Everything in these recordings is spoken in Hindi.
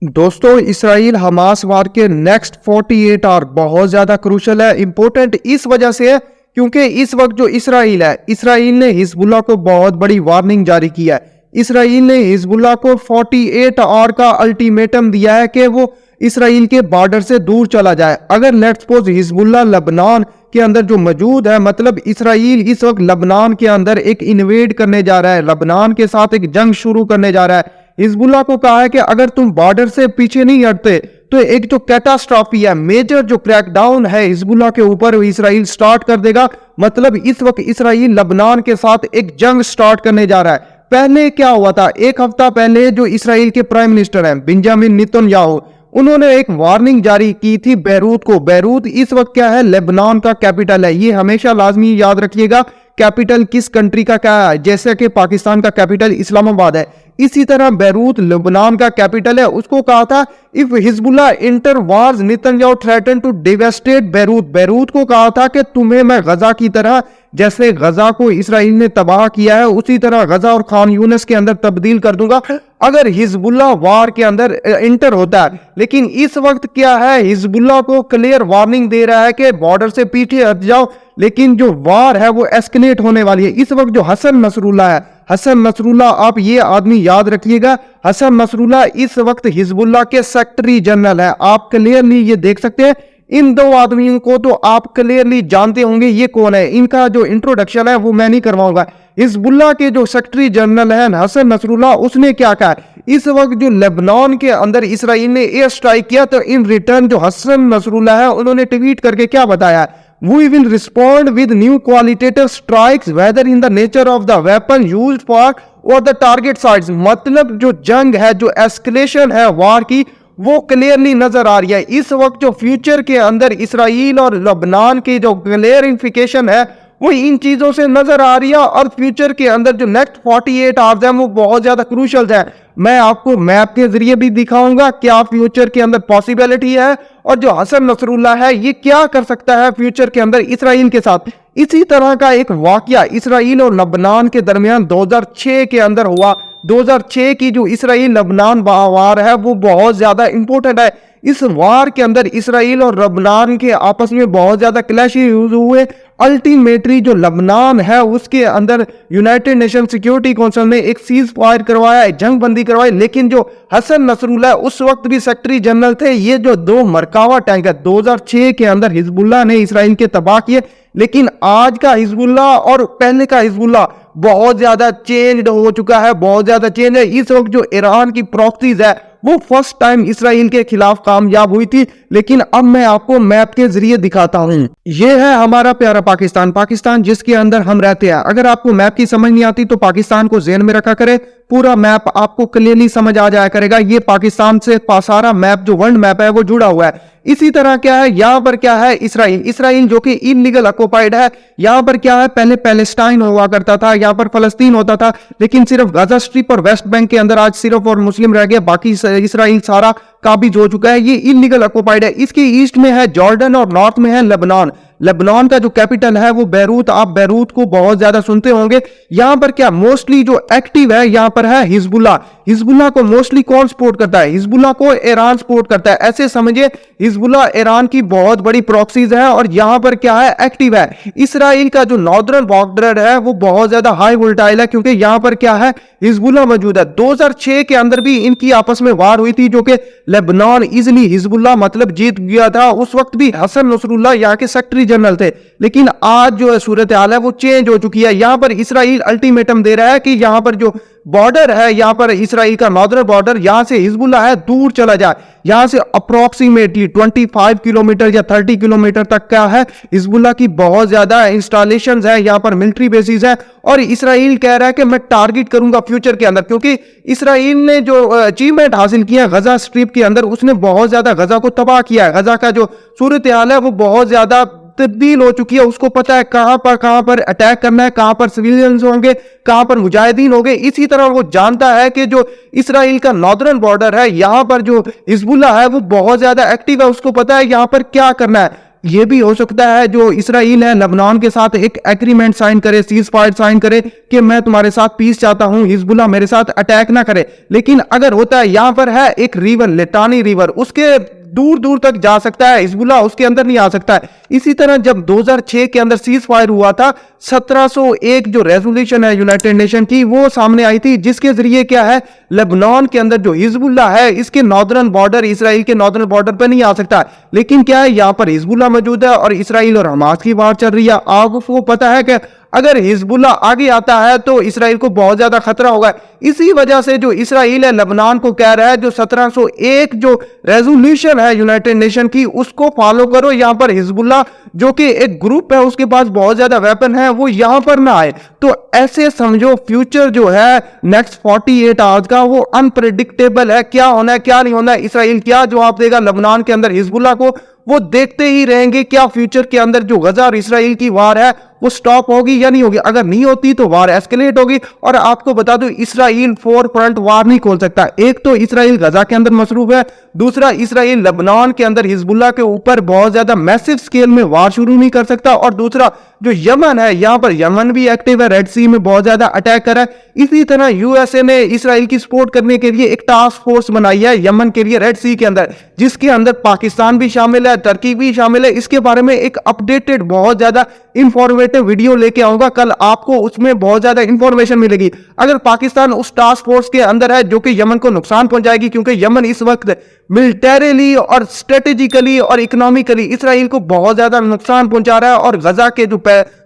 दोस्तों, इसराइल हमास वार के नेक्स्ट 48 आवर बहुत ज़्यादा क्रूशल है, इंपॉर्टेंट इस वजह से है क्योंकि इस वक्त जो इसराइल है, इसराइल ने हिजबुल्लाह को बहुत बड़ी वार्निंग जारी किया है। इसराइल ने हिजबुल्लाह को 48 आवर का अल्टीमेटम दिया है कि वो इसराइल के बॉर्डर से दूर चला जाए। अगर लेट्स सपोज हिजबुल्लाह लबनान के अंदर जो मौजूद है, मतलब इसराइल इस वक्त लबनान के अंदर एक इन्वेड करने जा रहा है, लबनान के साथ एक जंग शुरू करने जा रहा है। हिजबुल्लाह को कहा है कि अगर तुम बॉर्डर से पीछे नहीं हटते तो एक जो कैटास्ट्रॉफी है, मेजर जो क्रैकडाउन है हिजबुल्लाह के ऊपर, इसराइल स्टार्ट कर देगा। मतलब इस वक्त इसराइल लबनान के साथ एक जंग स्टार्ट करने जा रहा है। पहले क्या हुआ था, एक हफ्ता पहले जो इसराइल के प्राइम मिनिस्टर हैं बेंजामिन नेतन्याहू, उन्होंने एक वार्निंग जारी की थी बैरूत को। बैरूत इस वक्त क्या है, लेबनान का कैपिटल है। ये हमेशा लाजमी याद रखिएगा, कैपिटल किस कंट्री का क्या है। जैसे कि पाकिस्तान का कैपिटल इस्लामाबाद है, इसी तरह बैरूत लेबनान का कैपिटल है। उसको कहा था if Hezbollah enter wars Netanyahu threaten to devastate Beirut. Beirut को कहा था कि तुम्हें मैं गजा की तरह, जैसे गजा को इसराइल ने तबाह किया है, उसी तरह गजा और खान यूनिस के अंदर तब्दील कर दूंगा अगर हिजबुल्लाह वार के अंदर इंटर होता है। लेकिन इस वक्त क्या है, हिजबुल्लाह को क्लियर वार्निंग दे रहा है कि बॉर्डर से पीछे हट जाओ, लेकिन जो वार है वो एस्केलेट होने वाली है। इस वक्त जो हसन नसरुल्लाह है, हसन नसरुल्लाह, आप ये आदमी याद रखिएगा, हसन नसरुल्लाह इस वक्त हिजबुल्लाह के सेक्रेटरी जनरल है। आप क्लियरली ये देख सकते हैं। इन दो आदमियों को तो आप क्लियरली जानते होंगे ये कौन है। इनका जो इंट्रोडक्शन है वो मैं नहीं करवाऊंगा। हिजबुल्लाह के जो सेक्रेटरी जनरल है हसन नसरुल्लाह, उसने क्या कहा, इस वक्त जो लेबनान के अंदर इसराइल ने एयर स्ट्राइक किया तो इन रिटर्न जो हसन नसरुल्लाह है उन्होंने ट्वीट करके क्या बताया, We will respond with new qualitative strikes whether in the nature of the weapon used for or the target sites। मतलब जो जंग है, जो एस्केलेशन है वार की, वो क्लियरली नजर आ रही है। इस वक्त जो फ्यूचर के अंदर इसराइल और लबनान की जो क्लियरिफिकेशन है वो इन चीजों से नजर आ रही है। और फ्यूचर के अंदर जो नेक्स्ट 48 आवर्स हैं वो बहुत ज्यादा क्रूशल है। मैं आपको मैप के जरिए भी दिखाऊंगा क्या फ्यूचर के अंदर पॉसिबिलिटी है और जो हसन नसरुल्लाह है ये क्या कर सकता है फ्यूचर के अंदर इसराइल के साथ। इसी तरह का एक वाकया इसराइल और लबनान के दरमियान 2006 के अंदर हुआ। 2006 की जो इसराइल लबनान वार है वो बहुत ज्यादा इंपॉर्टेंट है। इस वार के अंदर इसराइल और लबनान के आपस में बहुत ज्यादा क्लैश हुए। अल्टीमेटली जो लबनान है उसके अंदर यूनाइटेड नेशन सिक्योरिटी काउंसिल ने एक सीज फायर करवाया, जंग बंदी करवाई। लेकिन जो हसन नसरुल्लाह उस वक्त भी सेक्रेटरी जनरल थे, ये जो दो मरकावा टैंक है 2006 के अंदर हिजबुल्लाह ने इसराइल के तबाह किए। लेकिन आज का हिजबुल्लाह और पहले का हिजबुल्लाह बहुत ज्यादा चेंज हो चुका है, बहुत ज्यादा चेंज है। इस वक्त जो ईरान की प्रॉक्सीज है वो फर्स्ट टाइम इसराइल के खिलाफ कामयाब हुई थी। लेकिन अब मैं आपको मैप के जरिए दिखाता हूं। ये है हमारा प्यारा पाकिस्तान, पाकिस्तान जिसके अंदर हम रहते हैं। अगर आपको मैप की समझ नहीं आती तो पाकिस्तान को ज़हन में रखा करें, पूरा मैप आपको क्लियरली समझ आ जाया करेगा। ये पाकिस्तान से सारा मैप जो वर्ल्ड मैप है वो जुड़ा हुआ है। इसी तरह क्या है, यहाँ पर क्या है, इसराइल, इसराइल जो कि इलीगल ऑक्युपाइड है। यहाँ पर क्या है, पहले पैलेस्टाइन हुआ करता था, यहाँ पर फलस्तीन होता था, लेकिन सिर्फ गाजा स्ट्रिप और वेस्ट बैंक के अंदर आज सिर्फ और मुस्लिम रह गए, बाकी इसराइल सारा काबिज हो चुका है। ये इलीगल ऑक्युपाइड है। इसके ईस्ट में है जॉर्डन और नॉर्थ में है लेबनान। लेबनान का जो कैपिटल है वो बैरूत, आप बैरूत को बहुत ज्यादा सुनते होंगे। यहां पर क्या मोस्टली जो एक्टिव है यहां पर है हिजबुल्लाह। हिजबुल्लाह को मोस्टली कौन सपोर्ट करता है, हिजबुल्लाह को ईरान सपोर्ट करता है। ऐसे समझिए हिजबुल्लाह ईरान की बहुत बड़ी प्रॉक्सीज है और यहां पर क्या है, एक्टिव है। इसराइल का जो नॉर्दर्न बॉर्डर है वो बहुत ज्यादा हाई वोल्टाइल है क्योंकि यहां पर क्या है, हिजबुल्लाह मौजूद है। 2006 के अंदर भी इनकी आपस में वार हुई थी जो कि लेबनान इजिली हिजबुल्लाह मतलब जीत गया था। उस वक्त भी हसन नसरुल्लाह यहाँ के सेक्रेटरी जनरल थे। लेकिन आज जो सूरत हाल है वो चेंज हो चुकी है। यहां पर इसराइल अल्टीमेटम दे रहा है कि यहां पर जो बॉर्डर है, यहां पर इसराइल का नॉर्दर्न बॉर्डर, यहां से हिजबुल्लाह है दूर चला जाए। यहां से अप्रोक्सीमेटली 25 किलोमीटर या 30 किलोमीटर तक का है हिजबुल्लाह की बहुत ज्यादा इंस्टॉलेशंस है, यहां पर मिलिट्री बेसिस है। और इसराइल कह रहा है कि मैं टारगेट करूंगा फ्यूचर के अंदर, क्योंकि इसराइल ने जो अचीवमेंट हासिल किया गजा स्ट्रिप के अंदर, उसने बहुत ज्यादा गजा को तबाह किया है। गजा का जो सूरत हाल है वो बहुत ज्यादा तब्दील हो चुकी है। उसको पता है कहां पर अटैक करना है, कहां पर सिविलियंस होंगे, कहां पर मुजाहिदीन होंगे। इसी तरह वो जानता है कि जो इसराइल का नॉर्दर्न बॉर्डर है, यहां पर जो हिजबुल्लाह है वो बहुत ज्यादा एक्टिव है। उसको पता है यहां पर क्या करना है। ये भी हो सकता है जो इसराइल है लेबनान के साथ एक एग्रीमेंट साइन करे, सीज फायर साइन करे कि मैं तुम्हारे साथ पीस चाहता हूं, हिजबुल्लाह मेरे साथ अटैक ना करे। लेकिन अगर होता है, यहां पर है एक रिवर, लिटानी रिवर, उसके दूर दूर तक जा सकता है, हिजबुल्लाह उसके अंदर नहीं आ सकता है। इसी तरह जब 2006 के अंदर सीज फायर हुआ था, 1701 जो रेजोल्यूशन है यूनाइटेड नेशन की वो सामने आई थी, जिसके जरिए क्या है, लेबनान के अंदर जो हिजबुल्लाह है इसके नॉर्दर्न बॉर्डर, इसराइल के नॉर्दर्न बॉर्डर पर नहीं आ सकता। लेकिन क्या है, यहां पर हिजबुल्लाह मौजूद है और इसराइल और हमास की वार चल रही है। आपको पता है कि अगर हिजबुल्लाह आगे आता है तो इसराइल को बहुत ज्यादा खतरा होगा। इसी वजह से जो इसराइल है लेबनान को कह रहा है जो 1701 जो रेजोल्यूशन है यूनाइटेड नेशन की उसको फॉलो करो। यहां पर हिजबुल्लाह जो कि एक ग्रुप है उसके पास बहुत ज्यादा वेपन है, वो यहां पर ना आए। तो ऐसे समझो फ्यूचर जो है नेक्स्ट 48 आवर्स का वो अनप्रेडिक्टेबल है, क्या होना है क्या नहीं होना है, इसराइल क्या जवाब देगा लेबनान के अंदर हिजबुल्लाह को, वो देखते ही रहेंगे। क्या फ्यूचर के अंदर जो गजा और इसराइल की वार है वो स्टॉप होगी या नहीं होगी? अगर नहीं होती तो वार एस्केलेट होगी। और आपको बता दूं, इसराइल 4 फ्रंट वार नहीं खोल सकता। एक तो इसराइल गजा के अंदर मसरूफ है, दूसरा इसराइल लेबनान के अंदर हिजबुल्लाह के ऊपर बहुत ज्यादा मैसिव स्केल में वार शुरू नहीं कर सकता, और दूसरा जो यमन है, यहां पर यमन भी एक्टिव है, रेड सी में बहुत ज्यादा अटैक कर रहा है। इसी तरह यूएसए ने इसराइल की सपोर्ट करने के लिए एक टास्क फोर्स बनाई है यमन के लिए रेड सी के अंदर, जिसके अंदर पाकिस्तान भी शामिल है, टर्की भी शामिल है। इसके बारे में एक अपडेटेड बहुत ज्यादा इंफॉर्मेटिव वीडियो लेके आऊंगा कल, आपको उसमें बहुत ज्यादा इंफॉर्मेशन मिलेगी। अगर पाकिस्तान उस टास्क फोर्स के अंदर है जो कि यमन को नुकसान पहुंचाएगी, क्योंकि यमन इस वक्त मिलिटरीली और स्ट्रेटेजिकली और इकोनॉमिकली इसराइल को बहुत ज्यादा नुकसान पहुंचा रहा है, और गजा के जो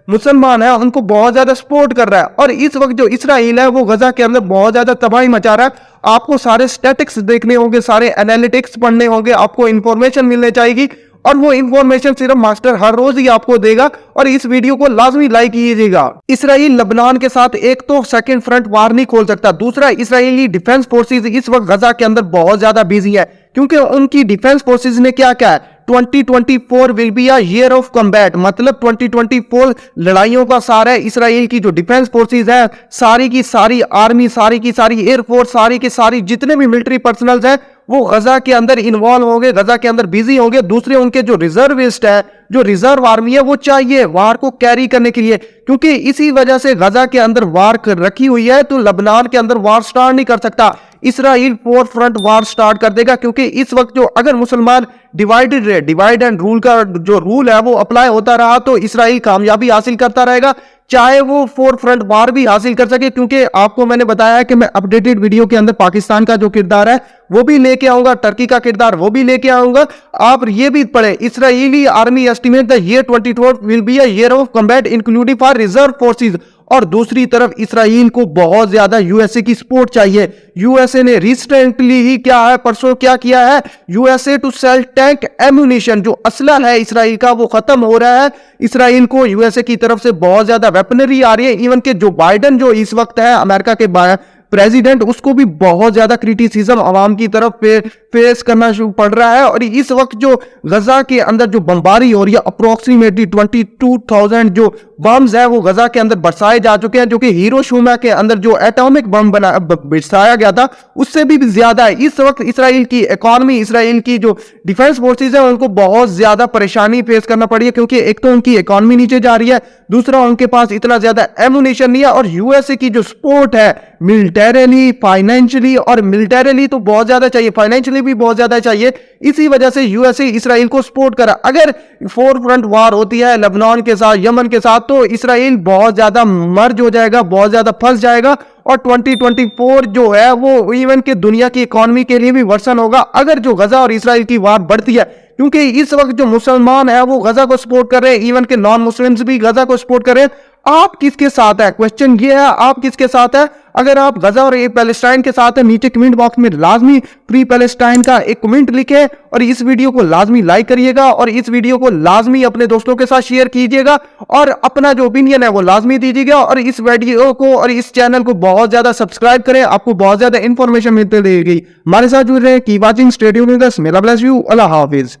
मुसलमान है उनको बहुत ज्यादा सपोर्ट कर रहा है। और इस वक्त जो इसराइल है वो गजा के अंदर बहुत ज्यादा तबाही मचा रहा है। आपको सारे स्टैटिक्स देखने होंगे, सारे एनालिटिक्स पढ़ने होंगे, आपको इंफॉर्मेशन मिलने चाहिए, और वो इंफॉर्मेशन सिर्फ मास्टर हर रोज ही आपको देगा। और इस वीडियो को लाजमी लाइक कीजिएगा। इसराइल लेबनान के साथ एक तो सेकंड फ्रंट वार नहीं खोल सकता, दूसरा इसराइली डिफेंस फोर्सेस इस वक्त गजा के अंदर बहुत ज्यादा बिजी है, क्योंकि उनकी डिफेंस फोर्सेस ने क्या क्या है, 2024 will be a year of combat, मतलब 2024 लड़ाइयों का सार है। इसराइल की जो डिफेंस फोर्सेस है, सारी की सारी आर्मी, सारी की सारी एयरफोर्स, सारी की सारी जितने भी मिलिट्री पर्सनल्स हैं वो गजा के अंदर इन्वॉल्व होंगे, गजा के अंदर बिजी होंगे। दूसरे उनके जो रिजर्विस्ट है, जो रिजर्व आर्मी है, वो चाहिए वार को कैरी करने के लिए, क्योंकि इसी वजह से गजा के अंदर वार रखी हुई है। तो लेबनान के अंदर वार स्टार्ट नहीं कर सकता, इसराइल 4 फ्रंट वार स्टार्ट कर देगा। क्योंकि इस वक्त जो अगर मुसलमान डिवाइडेड रहे, डिवाइड एंड रूल का जो रूल है वो अप्लाई होता रहा, तो इसराइल कामयाबी हासिल करता रहेगा, चाहे वो 4 फ्रंट वार भी हासिल कर सके। क्योंकि आपको मैंने बताया कि मैं अपडेटेड वीडियो के अंदर पाकिस्तान का जो किरदार है वो भी लेके आऊंगा, टर्की का किरदार वो भी लेके आऊंगा। आप ये भी पढ़े, Israeli army estimate the year 2024 will be a year of combat including for reserve forces. और दूसरी तरफ इसराइल को बहुत ज्यादा यूएसए की सपोर्ट चाहिए। यूएसए ने रिसेंटली ही क्या है, परसों क्या किया है, USA to sell tank ammunition, जो असला है इसराइल का वो खत्म हो रहा है। इसराइल को यूएसए की तरफ से बहुत ज्यादा वेपनरी आ रही है। इवन के जो बाइडन जो इस वक्त है अमेरिका के प्रेसिडेंट, उसको भी बहुत ज्यादा क्रिटिसिज्म आवाम की तरफ फेस करना शुरू पड़ रहा है। और इस वक्त जो गजा के अंदर जो बमबारी हो रही है, अप्रोक्सीमेटली 22,000 जो बम्स है वो गजा के अंदर बरसाए जा चुके हैं, जो कि हिरोशिमा के अंदर जो एटॉमिक बम बरसाया गया था उससे भी ज्यादा है। इस वक्त इसराइल की इकोनॉमी, इसराइल की जो डिफेंस फोर्सेज है उनको बहुत ज्यादा परेशानी फेस करना पड़ी है, क्योंकि एक तो उनकी इकोनॉमी नीचे जा रही है, दूसरा उनके पास इतना ज्यादा एम्यूनिशन नहीं है। और यूएसए की जो सपोर्ट है मिलिटरीली, फाइनेंशियली, और मिलिटरीली तो बहुत ज्यादा चाहिए, फाइनेंशियली भी बहुत ज्यादा चाहिए। इसी वजह से यूएसए इसराइल को सपोर्ट करा। अगर 4 फ्रंट वार होती है लेबनान के साथ, यमन के साथ, तो इसराइल बहुत ज्यादा मर्ज हो जाएगा, बहुत ज्यादा फंस जाएगा। और 2024 जो है वो इवन के दुनिया की इकोनॉमी के लिए भी वर्सन होगा अगर जो गजा और इसराइल की वार बढ़ती है। क्योंकि इस वक्त जो मुसलमान है वो गजा को सपोर्ट कर रहे हैं, इवन के नॉन मुस्लिम्स भी गजा को सपोर्ट कर रहे हैं। आप किसके साथ है? क्वेश्चन ये है, आप किसके साथ है? अगर आप गजा और पैलेस्टाइन के साथ है, नीचे कमेंट बॉक्स में लाजमी फ्री पैलेस्टाइन का एक कमेंट लिखे, और इस वीडियो को लाजमी लाइक करिएगा, और इस वीडियो को लाजमी अपने दोस्तों के साथ शेयर कीजिएगा, और अपना जो ओपिनियन है वो लाजमी दीजिएगा। और इस वीडियो को और इस चैनल को बहुत ज्यादा सब्सक्राइब करें, आपको बहुत ज्यादा इंफॉर्मेशन मिलती रहेगी। हमारे साथ जुड़ रहे, keep watching, stay tuned with us. मेरा ब्लेस यू, अल्लाह हाफिज।